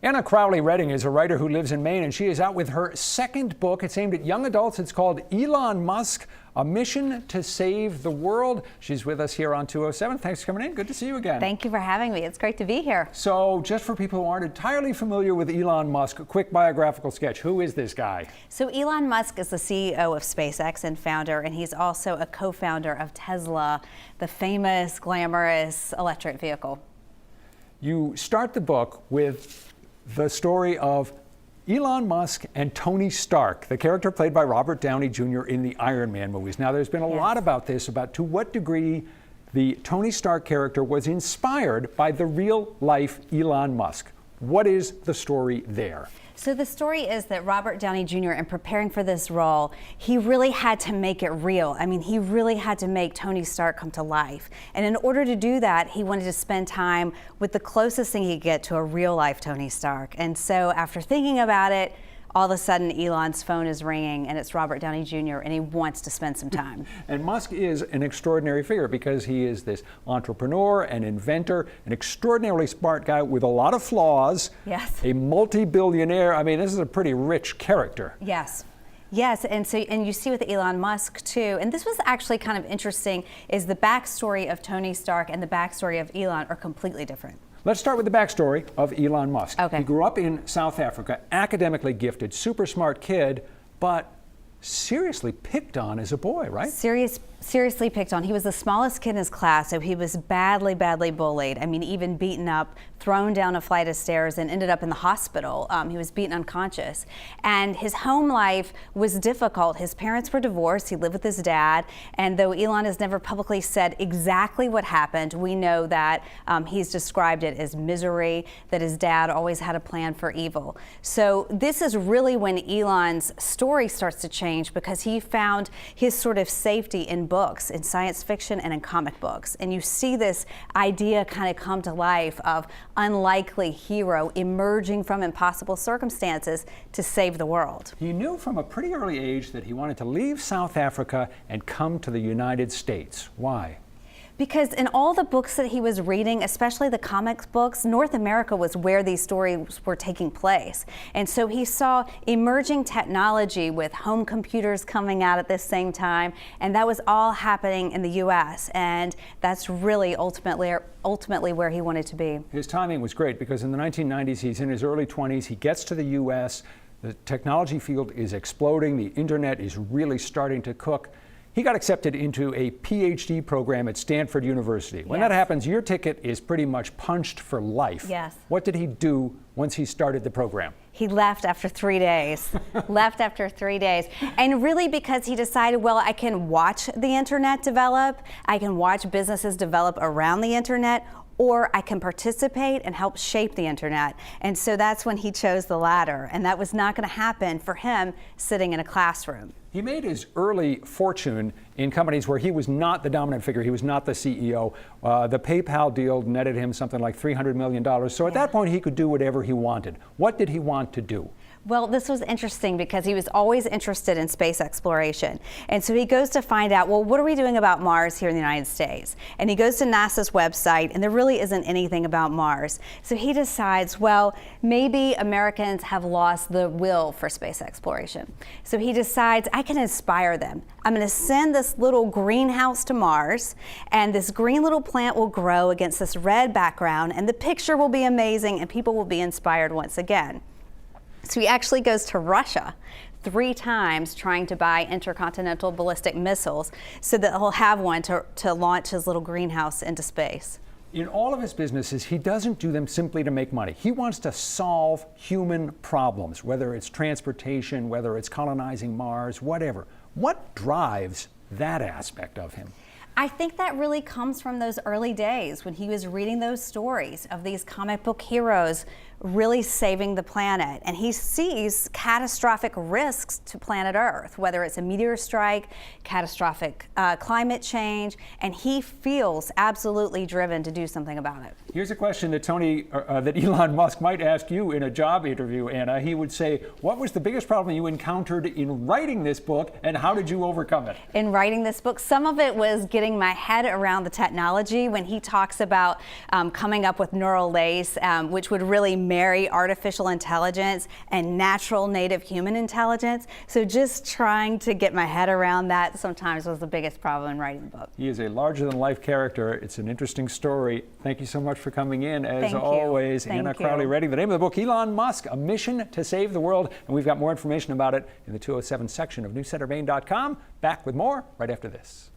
Anna Crowley-Redding is a writer who lives in Maine, and she is out with her second book. It's aimed at young adults. It's called Elon Musk, A Mission to Save the World. She's with us here on 207. Thanks for coming in. Good to see you again. Thank you for having me. It's great to be here. So just for people who aren't entirely familiar with Elon Musk, a quick biographical sketch. Who is this guy? So Elon Musk is the CEO of SpaceX and founder, and he's also a co-founder of Tesla, the famous, glamorous electric vehicle. You start the book with the story of Elon Musk and Tony Stark, the character played by Robert Downey Jr. in the Iron Man movies. Now, there's been a lot about this, about to what degree the Tony Stark character was inspired by the real-life Elon Musk. What is the story there? So the story is that Robert Downey Jr., in preparing for this role, he really had to make it real. I mean, he really had to make Tony Stark come to life. And in order to do that, he wanted to spend time with the closest thing he could get to a real-life Tony Stark. And so after thinking about it, all of a sudden Elon's phone is ringing and it's Robert Downey Jr. and he wants to spend some time. And Musk is an extraordinary figure because he is this entrepreneur, an inventor, an extraordinarily smart guy with a lot of flaws. Yes. A multi-billionaire. I mean, this is a pretty rich character. Yes. Yes, and you see with Elon Musk too, and this was actually kind of interesting, is the backstory of Tony Stark and the backstory of Elon are completely different. Let's start with the backstory of Elon Musk. Okay. He grew up in South Africa, academically gifted, super smart kid, but seriously picked on as a boy, right? Seriously picked on. He was the smallest kid in his class, so he was badly bullied. I mean, even beaten up, thrown down a flight of stairs, and ended up in the hospital. He was beaten unconscious. And his home life was difficult. His parents were divorced. He lived with his dad. And though Elon has never publicly said exactly what happened, we know that he's described it as misery, that his dad always had a plan for evil. So this is really when Elon's story starts to change, because he found his sort of safety in books, in science fiction and in comic books. And you see this idea kind of come to life of unlikely hero emerging from impossible circumstances to save the world. He knew from a pretty early age that he wanted to leave South Africa and come to the United States. Why? Because in all the books that he was reading, especially the comics books, North America was where these stories were taking place. And so he saw emerging technology with home computers coming out at the same time, and that was all happening in the U.S. And that's really ultimately where he wanted to be. His timing was great because in the 1990s, he's in his early 20s, he gets to the U.S., the technology field is exploding, the internet is really starting to cook. He got accepted into a PhD program at Stanford University. When that happens, your ticket is pretty much punched for life. Yes. What did he do once he started the program? He left after 3 days. Left after 3 days. And really because he decided, well, I can watch the internet develop, I can watch businesses develop around the internet, or I can participate and help shape the internet. And so that's when he chose the latter. And that was not going to happen for him sitting in a classroom. He made his early fortune in companies where he was not the dominant figure. He was not the CEO. The PayPal deal netted him something like $300 million. So at that point, he could do whatever he wanted. What did he want to do? Well, this was interesting because he was always interested in space exploration. And so he goes to find out, well, what are we doing about Mars here in the United States? And he goes to NASA's website, and there really isn't anything about Mars. So he decides, well, maybe Americans have lost the will for space exploration. So he decides, I can inspire them. I'm going to send this little greenhouse to Mars, and this green little plant will grow against this red background, and the picture will be amazing, and people will be inspired once again. So he actually goes to Russia 3 times trying to buy intercontinental ballistic missiles so that he'll have one to launch his little greenhouse into space. In all of his businesses, he doesn't do them simply to make money. He wants to solve human problems, whether it's transportation, whether it's colonizing Mars, whatever. What drives that aspect of him? I think that really comes from those early days when he was reading those stories of these comic book heroes really saving the planet. And he sees catastrophic risks to planet Earth, whether it's a meteor strike, catastrophic climate change, and he feels absolutely driven to do something about it. Here's a question that that Elon Musk might ask you in a job interview, Anna. He would say, what was the biggest problem you encountered in writing this book, and how did you overcome it? In writing this book, some of it was getting getting my head around the technology when he talks about coming up with neural lace, which would really marry artificial intelligence and natural native human intelligence. So just trying to get my head around that sometimes was the biggest problem in writing the book. He is a larger-than-life character. It's an interesting story. Thank you so much for coming in, as Thank you. always. Thank Anna you. Crowley-Redding. The name of the book, Elon Musk, A Mission to Save the World. And we've got more information about it in the 207 section of newscentermaine.com. Back with more right after this.